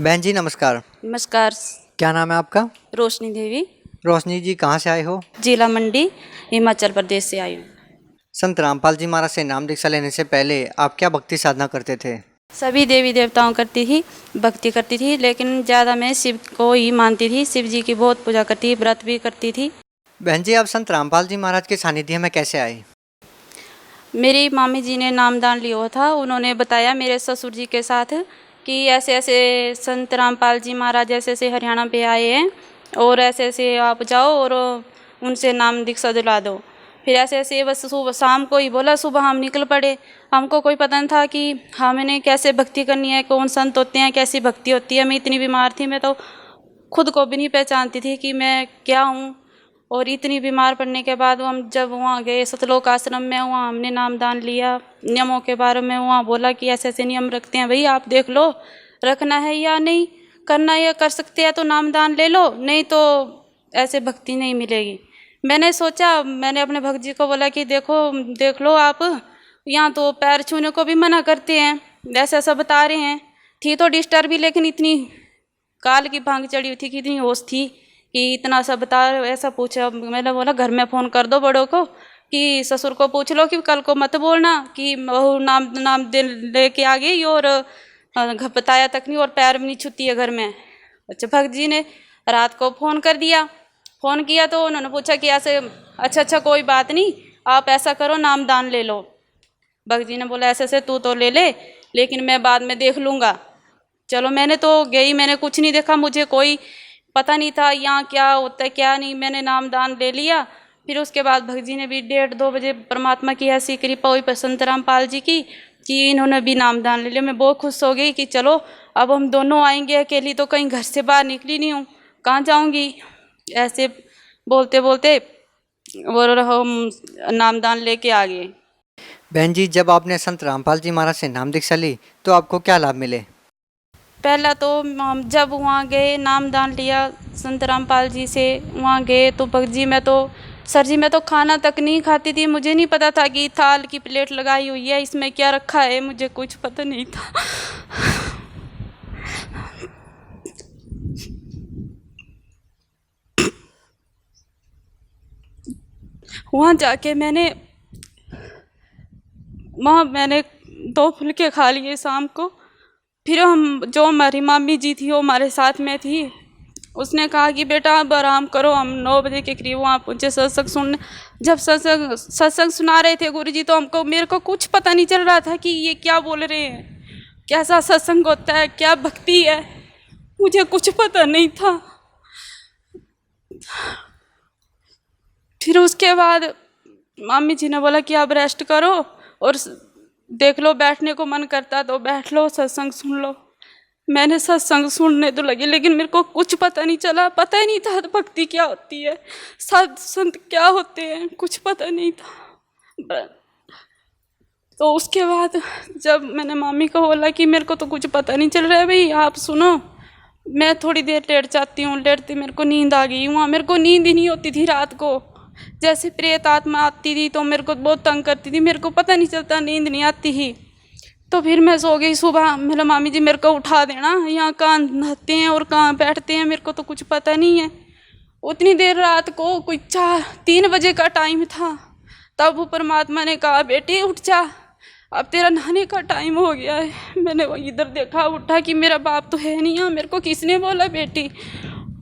बहन जी नमस्कार। नमस्कार। क्या नाम है आपका? रोशनी देवी। रोशनी जी कहाँ से आए हो? जिला मंडी, हिमाचल प्रदेश से आई हूँ। संत रामपाल जी महाराज से नाम दीक्षा लेने से पहले आप क्या भक्ति साधना करते थे? सभी देवी देवताओं करती थी, भक्ति करती थी, लेकिन ज़्यादा मैं शिव को ही मानती थी। शिव जी की बहुत पूजा करती थी, व्रत भी करती थी। बहन जी आप संत रामपाल जी महाराज के सानिध्य में कैसे आए? मेरी मामी जी ने नामदान लिया हुआ था। उन्होंने बताया मेरे ससुर जी के साथ कि ऐसे ऐसे संत रामपाल जी महाराज ऐसे ऐसे हरियाणा पे आए हैं और ऐसे ऐसे आप जाओ और उनसे नाम दीक्षा दिला दो। फिर ऐसे ऐसे बस सुबह शाम को ही बोला, सुबह हम निकल पड़े। हमको कोई पता नहीं था कि हमने कैसे भक्ति करनी है, कौन संत होते हैं, कैसी भक्ति होती है। मैं इतनी बीमार थी, मैं तो खुद को भी नहीं पहचानती थी कि मैं क्या हूँ। और इतनी बीमार पड़ने के बाद हम जब वहाँ गए सतलोक आश्रम में, वहाँ हमने नामदान लिया। नियमों के बारे में वहाँ बोला कि ऐसे ऐसे नियम रखते हैं भाई, आप देख लो रखना है या नहीं, करना है या कर सकते हैं तो नामदान ले लो, नहीं तो ऐसे भक्ति नहीं मिलेगी। मैंने सोचा, मैंने अपने भक्त जी को बोला कि देखो देख लो आप, यहाँ तो पैर छूने को भी मना करते हैं, ऐसा ऐसा बता रहे हैं। थी तो डिस्टर्ब भी, लेकिन इतनी काल की भांग चढ़ी हुई थी कि इतनी होश थी कि इतना सा बता। ऐसा पूछा, मैंने बोला घर में फ़ोन कर दो बड़ों को कि ससुर को पूछ लो कि कल को मत बोलना कि बहू नाम नाम दे लेके आ गई और बताया तक नहीं और पैर भी नहीं छूती है घर में। अच्छा, भक्त जी ने रात को फ़ोन कर दिया। फ़ोन किया तो उन्होंने पूछा कि ऐसे, अच्छा कोई बात नहीं, आप ऐसा करो नामदान ले लो। भक्त जी ने बोला ऐसे ऐसे तू तो ले ले, लेकिन मैं बाद में देख लूँगा। चलो मैंने तो गई, मैंने कुछ नहीं देखा, मुझे कोई पता नहीं था यहाँ क्या होता है क्या नहीं। मैंने नामदान ले लिया। फिर उसके बाद भक्त जी ने भी 1:30-2 बजे परमात्मा की ऐसी कृपा हुई संत रामपाल जी की कि इन्होंने भी नामदान ले लिया। मैं बहुत खुश हो गई कि चलो अब हम दोनों आएंगे। अकेली तो कहीं घर से बाहर निकली नहीं हूँ, कहाँ जाऊँगी। ऐसे बोलते बोलते और हम नामदान लेके आ गए। बहन जी जब आपने संत रामपाल जी महाराज से नाम दीक्षा ली तो आपको क्या लाभ मिले? पहला तो हम जब वहाँ गए, नामदान लिया संत रामपाल जी से, वहाँ गए तो भक्त जी मैं तो सर जी मैं तो खाना तक नहीं खाती थी। मुझे नहीं पता था कि थाल की प्लेट लगाई हुई है, इसमें क्या रखा है, मुझे कुछ पता नहीं था। वहाँ जाके मैंने 2 फुलके खा लिए शाम को। फिर हम जो हमारी मामी जी थी वो हमारे साथ में थी, उसने कहा कि बेटा अब आराम करो। हम 9 बजे के करीब वहाँ पहुँचे सत्संग सुनने। जब सत्संग सुना रहे थे गुरु जी, तो मेरे को कुछ पता नहीं चल रहा था कि ये क्या बोल रहे हैं, कैसा सत्संग होता है, क्या भक्ति है, मुझे कुछ पता नहीं था। फिर उसके बाद मामी जी ने बोला कि आप रेस्ट करो और देख लो, बैठने को मन करता तो बैठ लो, सत्संग सुन लो। मैंने सत्संग सुनने तो लगी, लेकिन मेरे को कुछ पता नहीं चला, पता ही नहीं था भक्ति क्या होती है, साधु संत क्या होते हैं, कुछ पता नहीं था। तो उसके बाद जब मैंने मामी को बोला कि मेरे को तो कुछ पता नहीं चल रहा है भाई, आप सुनो, मैं थोड़ी देर लेट जाती हूँ। लेटती मेरे को नींद आ गई। वहाँ मेरे को नींद ही नहीं होती थी रात को। जैसे प्रेत आत्मा आती थी तो मेरे को बहुत तंग करती थी, मेरे को पता नहीं चलता, नींद नहीं आती थी। तो फिर मैं सो गई। सुबह मेरा मामी जी मेरे को उठा देना, यहाँ कहाँ नहाते हैं और कहाँ बैठते हैं, मेरे को तो कुछ पता नहीं है। उतनी देर रात को कोई 3 बजे का टाइम था, तब वो परमात्मा ने कहा बेटी उठ जा, अब तेरा नहाने का टाइम हो गया है। मैंने वो इधर देखा, उठा कि मेरा बाप तो है नहीं यहाँ, मेरे को किसने बोला बेटी।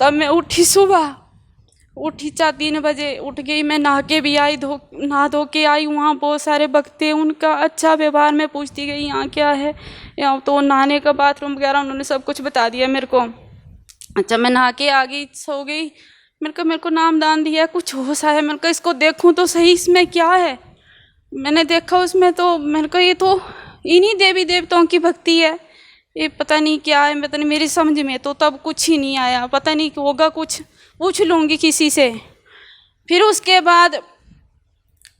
तब मैं उठी, सुबह उठी 3 बजे उठ गई। मैं नहा के भी आई, नहा धो के आई। वहाँ बहुत सारे भक्त थे, उनका अच्छा व्यवहार मैं पूछती गई यहाँ क्या है, यहाँ तो नहाने का बाथरूम वगैरह उन्होंने सब कुछ बता दिया मेरे को। अच्छा, मैं नहा के आ गई, सो गई। मेरे को नामदान दिया, कुछ होश आया, मेरे को इसको देखूँ तो सही इसमें क्या है। मैंने देखा उसमें तो मेरे को ये तो इन्हीं देवी देवताओं की भक्ति है, ये पता नहीं क्या है, पता नहीं, मेरी समझ में तो तब कुछ ही नहीं आया। पता नहीं होगा, कुछ पूछ लूँगी किसी से। फिर उसके बाद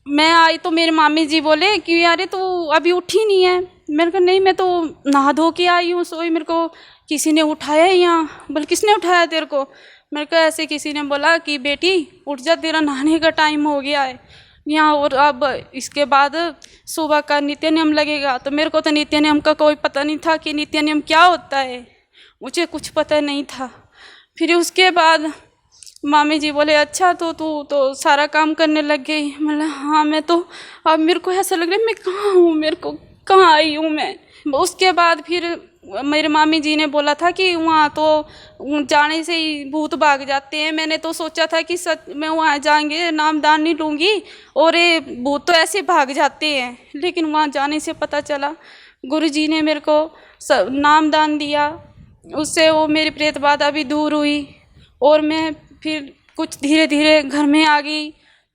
मैं आई तो मेरे मामी जी बोले कि अरे तू अभी उठी नहीं है। मेरे को नहीं, मैं तो नहा धो के आई हूँ, सोई, मेरे को किसी ने उठाया यहाँ। बोले किसने उठाया तेरे को? मेरे को ऐसे किसी ने बोला कि बेटी उठ जा, तेरा नहाने का टाइम हो गया है यहाँ, और अब इसके बाद सुबह का नित्य नियम लगेगा। तो मेरे को तो नित्य नियम का कोई पता नहीं था कि नित्य नियम क्या होता है। मुझे कुछ पता नहीं था। फिर उसके बाद मामी जी बोले अच्छा तो तू तो सारा काम करने लग गई। मतलब हाँ मैं तो, अब मेरे को ऐसा लग रहा है मैं कहाँ हूँ, मेरे को कहाँ आई हूँ मैं। उसके बाद फिर मेरे मामी जी ने बोला था कि वहाँ तो जाने से ही भूत भाग जाते हैं। मैंने तो सोचा था कि सच मैं वहाँ जाएंगे नाम दान नहीं लूँगी और ये भूत तो ऐसे भाग जाते हैं, लेकिन वहाँ जाने से पता चला गुरुजी ने मेरे को नाम दान दिया, उससे वो मेरी प्रेत बाधा भी दूर हुई और मैं फिर कुछ धीरे धीरे घर में आ गई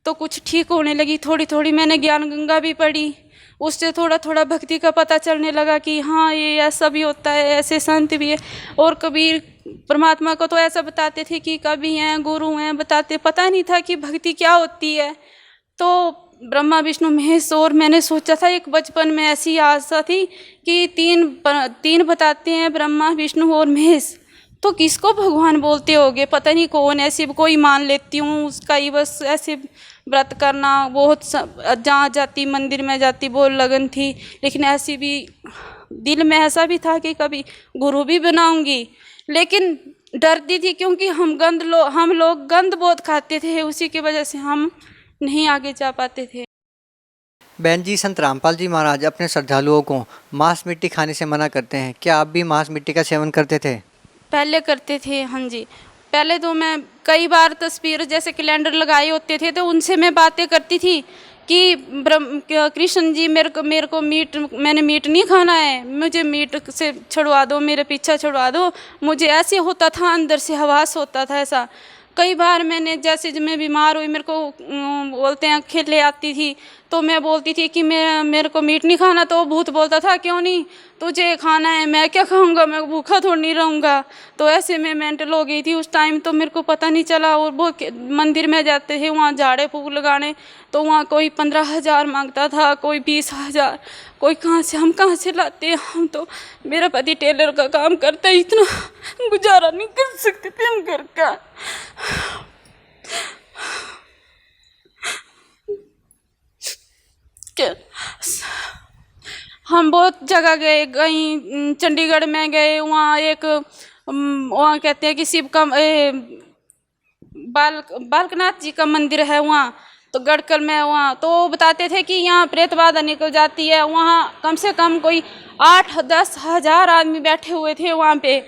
तो कुछ ठीक होने लगी। थोड़ी थोड़ी मैंने ज्ञान गंगा भी पढ़ी, उससे थोड़ा थोड़ा भक्ति का पता चलने लगा कि हाँ ये ऐसा भी होता है, ऐसे संत भी है। और कबीर परमात्मा को तो ऐसा बताते थे कि कभी हैं गुरु हैं, बताते, पता नहीं था कि भक्ति क्या होती है। तो ब्रह्मा विष्णु महेश, और मैंने सोचा था एक बचपन में ऐसी आशा थी कि तीन बताते हैं ब्रह्मा विष्णु और महेश, तो किसको भगवान बोलते होगे, पता नहीं कौन, ऐसे कोई मान लेती हूँ उसका ही बस ऐसे व्रत करना। बहुत जहाँ जाती मंदिर में जाती बहुत लगन थी, लेकिन ऐसी भी दिल में ऐसा भी था कि कभी गुरु भी बनाऊंगी, लेकिन डरती थी क्योंकि हम लोग गंद बहुत खाते थे, उसी की वजह से हम नहीं आगे जा पाते थे। बहन जी, संत रामपाल जी महाराज अपने श्रद्धालुओं को मांस मिट्टी खाने से मना करते हैं, क्या आप भी मांस मिट्टी का सेवन करते थे? पहले करते थे, हाँ जी। पहले तो मैं कई बार तस्वीर जैसे कैलेंडर लगाए होते थे तो उनसे मैं बातें करती थी कि कृष्ण जी मेरे को मैंने मीट नहीं खाना है, मुझे मीट से छुड़वा दो, मेरे पीछा छुड़वा दो। मुझे ऐसे होता था, अंदर से हवास होता था ऐसा। कई बार मैंने जैसे जब मैं बीमार हुई, मेरे को बोलते हैं खेले आती थी, तो मैं बोलती थी कि मेरे को मीट नहीं खाना, तो भूत बोलता था क्यों नहीं, तुझे खाना है, मैं क्या खाऊंगा, मैं भूखा थोड़ी नहीं रहूँगा। तो ऐसे मैं मेंटल हो गई थी उस टाइम, तो मेरे को पता नहीं चला। और वो मंदिर में जाते थे वहाँ झाड़े फूक लगाने, तो वहाँ कोई 15,000 मांगता था, कोई 20,000, कोई हम कहाँ से लाते हैं। हम तो, मेरा पति टेलर का काम करता है, इतना गुजारा नहीं कर सकते थे हम घर का। क्या हम बहुत जगह गए, कहीं चंडीगढ़ में गए, वहाँ एक वहाँ कहते हैं कि शिव का बालकनाथ जी का मंदिर है वहाँ, तो गढ़कल में वहाँ तो बताते थे कि यहाँ प्रेत बाधा निकल जाती है। वहाँ कम से कम कोई 8-10 हज़ार आदमी बैठे हुए थे वहाँ पे।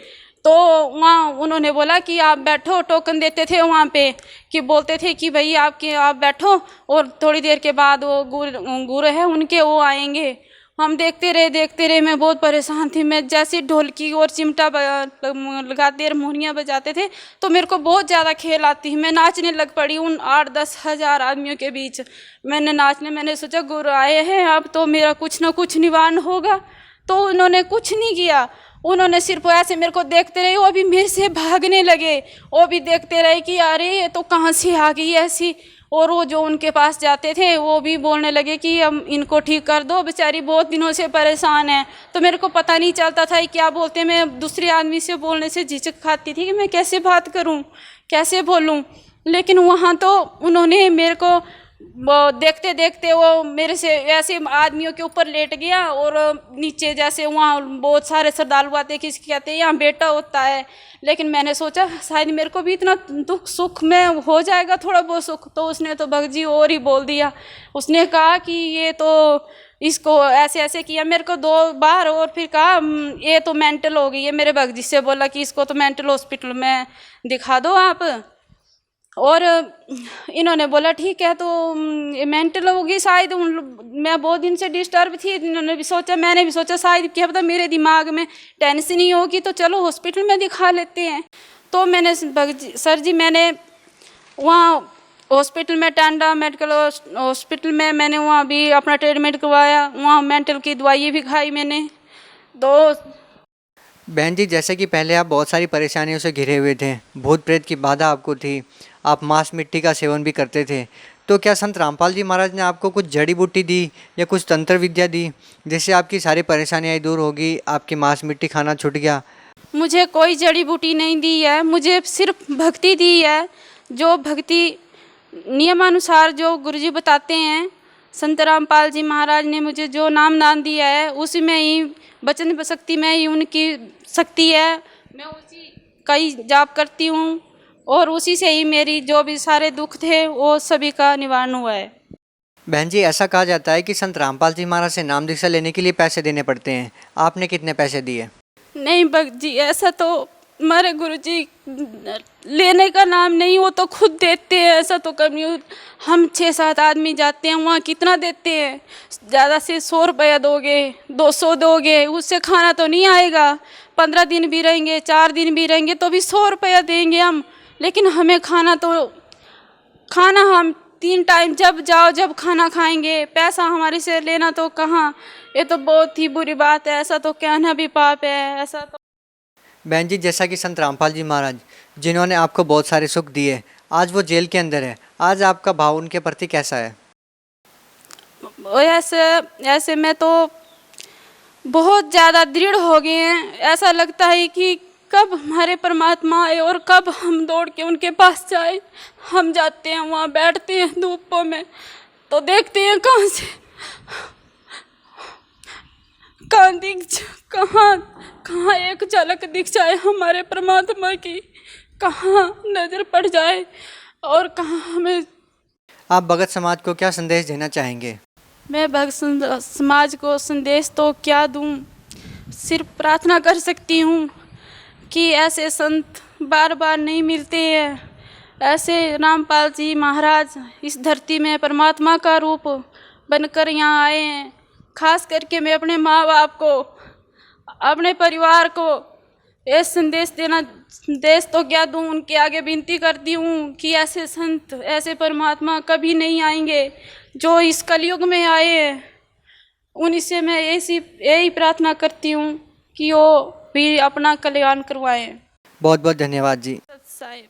तो वहाँ उन्होंने बोला कि आप बैठो, टोकन देते थे वहाँ पे, कि बोलते थे कि भाई आप बैठो और थोड़ी देर के बाद वो गुरु है उनके वो आएंगे। हम देखते रहे, मैं बहुत परेशान थी। मैं जैसे ढोलकी और चिमटा लगाते हारमोनियाँ बजाते थे तो मेरे को बहुत ज़्यादा खेल आती, मैं नाचने लग पड़ी उन 8-10 हज़ार आदमियों के बीच। मैंने सोचा गुरु आए हैं, अब तो मेरा कुछ ना कुछ निवारण होगा। तो उन्होंने कुछ नहीं किया, उन्होंने सिर्फ ऐसे मेरे को देखते रहे, वो भी मेरे से भागने लगे, वो भी देखते रहे कि अरे ये तो कहाँ से आ गई ऐसी। और वो जो उनके पास जाते थे वो भी बोलने लगे कि हम इनको ठीक कर दो, बेचारी बहुत दिनों से परेशान है। तो मेरे को पता नहीं चलता था क्या बोलते, मैं दूसरे आदमी से बोलने से झिझक खाती थी कि मैं कैसे बात करूं, कैसे बोलूं। लेकिन वहाँ तो उन्होंने मेरे को वो देखते देखते वो मेरे से ऐसे आदमियों के ऊपर लेट गया, और नीचे जैसे वहाँ बहुत सारे श्रद्धालु आते, किसी कहते हैं यहाँ बेटा होता है। लेकिन मैंने सोचा शायद मेरे को भी इतना दुख सुख में हो जाएगा थोड़ा बहुत सुख। तो उसने तो भगत जी और ही बोल दिया, उसने कहा कि ये तो इसको ऐसे ऐसे किया मेरे को 2 बार, और फिर कहा ये तो मेंटल हो गई है। मेरे भगत जी से बोला कि इसको तो मेंटल हॉस्पिटल में दिखा दो आप। और इन्होंने बोला ठीक है, तो मेंटल होगी शायद। मैं बहुत दिन से डिस्टर्ब थी, इन्होंने भी सोचा, मैंने भी सोचा शायद क्या पता मेरे दिमाग में टेंशन ही होगी, तो चलो हॉस्पिटल में दिखा लेते हैं। तो मैंने सर जी मैंने वहाँ हॉस्पिटल में, टांडा मेडिकल हॉस्पिटल में मैंने वहाँ भी अपना ट्रीटमेंट करवाया, वहाँ मेंटल की दवाई भी खाई मैंने। तो बहन जी, जैसे कि पहले आप बहुत सारी परेशानियों से घिरे हुए थे, भूत प्रेत की बाधा आपको थी, आप मांस मिट्टी का सेवन भी करते थे, तो क्या संत रामपाल जी महाराज ने आपको कुछ जड़ी बूटी दी या कुछ तंत्र विद्या दी जिससे आपकी सारी परेशानियाँ दूर होगी, आपकी मांस मिट्टी खाना छूट गया? मुझे कोई जड़ी बूटी नहीं दी है, मुझे सिर्फ भक्ति दी है। जो भक्ति नियमानुसार जो गुरुजी बताते हैं, संत रामपाल जी महाराज ने मुझे जो नाम दान दिया है, उसी में ही वचन शक्ति में ही उनकी शक्ति है। मैं उसी का ही जाप करती हूँ और उसी से ही मेरी जो भी सारे दुख थे वो सभी का निवारण हुआ है। बहन जी, ऐसा कहा जाता है कि संत रामपाल जी महाराज से नाम दीक्षा लेने के लिए पैसे देने पड़ते हैं। आपने कितने पैसे दिए? नहीं भक्त जी, ऐसा तो हमारे गुरु जी लेने का नाम नहीं, वो तो खुद देते हैं। ऐसा तो कभी हम 6-7 आदमी जाते हैं, वहाँ कितना देते हैं? ज़्यादा से 100 रुपया दोगे, 200 दोगे, उससे खाना तो नहीं आएगा। 15 दिन भी रहेंगे, 4 दिन भी रहेंगे तो भी 100 रुपया देंगे हम, लेकिन हमें खाना हम 3 टाइम जब जाओ जब खाना खाएंगे। पैसा हमारे से लेना तो कहाँ, ये तो बहुत ही बुरी बात है। ऐसा तो कहना भी पाप है। ऐसा तो बहन जी, जैसा कि संत रामपाल जी महाराज जिन्होंने आपको बहुत सारे सुख दिए, आज वो जेल के अंदर है, आज आपका भाव उनके प्रति कैसा है? ऐसे ऐसे में तो बहुत ज़्यादा दृढ़ हो गए हैं। ऐसा लगता है कि कब हमारे परमात्मा आए और कब हम दौड़ के उनके पास जाए। हम जाते हैं वहाँ, बैठते हैं धूपों में, तो देखते हैं कहाँ कहाँ एक झलक दिख जाए हमारे परमात्मा की, कहाँ नज़र पड़ जाए और कहाँ हमें। आप भगत समाज को क्या संदेश देना चाहेंगे? मैं भक्त समाज को संदेश तो क्या दूँ, सिर्फ प्रार्थना कर सकती हूँ कि ऐसे संत बार बार नहीं मिलते हैं। ऐसे रामपाल जी महाराज इस धरती में परमात्मा का रूप बनकर यहाँ आए हैं। खास करके मैं अपने माँ बाप को, अपने परिवार को ये संदेश तो क्या दूँ, उनके आगे विनती करती हूँ कि ऐसे संत, ऐसे परमात्मा कभी नहीं आएंगे जो इस कलयुग में आए हैं। उन्हीं से मैं यही प्रार्थना करती हूँ कि वो भी अपना कल्याण करवाएं। बहुत बहुत धन्यवाद जी। साहिब।